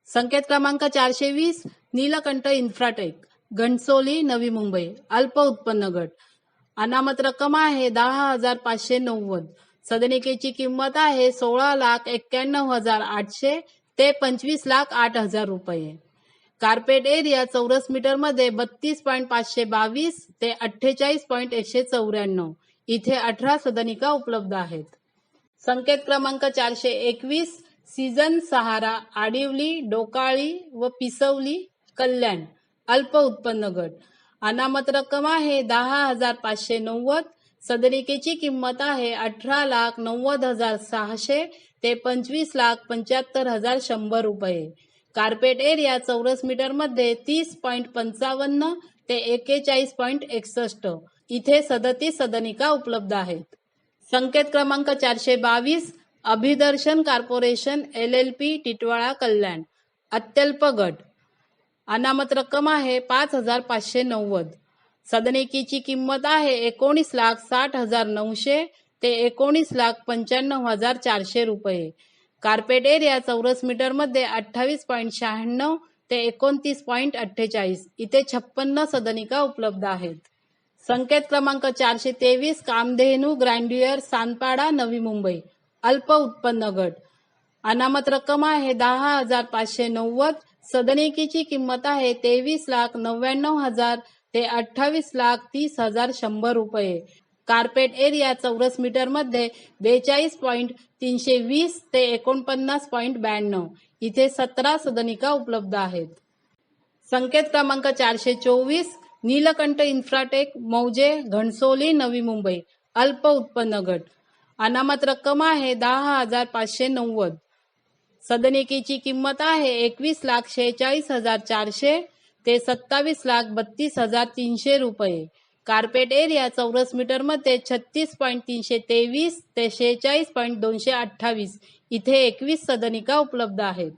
संकेत क्रमांक 420 नीलकंठ इन्फ्राटेक घणसोली नवी मुंबई अल्प उत्पन्न गट। अनामत रक्कम आहे 10,590। सदनिकेची किंमत आहे 16,91,800 ते 25,08,000 रुपये। कार्पेट एरिया चौरस मीटर मध्ये 32.522 ते 48.194। इथे 18 सदनिका उपलब्ध आहेत। संकेत क्रमांक 421 सीझन सहारा आडिवली डोकाळी व पिसवली कल्याण अल्प उत्पन्न गट। अनामत रक्कम आहे 10,590। सदनिकेची किंमत आहे 18,90,600 ते 25,75,100 रुपये। कार्पेट एरिया चौरस मीटर मध्ये 30.55 ते 41.61। इथे 37 सदनिका उपलब्ध आहेत। संकेत क्रमांक 422 अभिदर्शन कॉर्पोरेशन LLP टिटवाळा कल्याण अत्यल्प गट। अनामत रक्कम आहे 5,590। सदनिकेची किंमत आहे 19,60,900 ते 19,95,400 रुपये। कार्पेट एरिया चौरस मीटर मध्ये 28.96 ते 29.48। इथे 56 सदनिका उपलब्ध आहेत। संकेत क्रमांक 423 कामधेनू ग्रँड्युअर सानपाडा नवी मुंबई अल्प उत्पन्न गट। अनामत रक्कम आहे 10,590। सदनिकेची किंमत आहे 23,99,000 ते 28,30,100 रुपये। कार्पेट एरिया चौरस मीटर मध्ये 42.320 ते 49.92। इथे 17 सदनिका उपलब्ध आहेत। संकेत क्रमांक 424 नीलकंठ इन्फ्राटेक मौजे घणसोली नवी मुंबई अल्प उत्पन्न गट। अनामत रक्कम आहे 10,590। सदनिकेची किंमत आहे 21,46,400 ते 27,32,300 रुपये। कार्पेट एरिया चौरस मीटर मध्ये 36.323 ते 46.228। इथे 21 सदनिका उपलब्ध आहेत।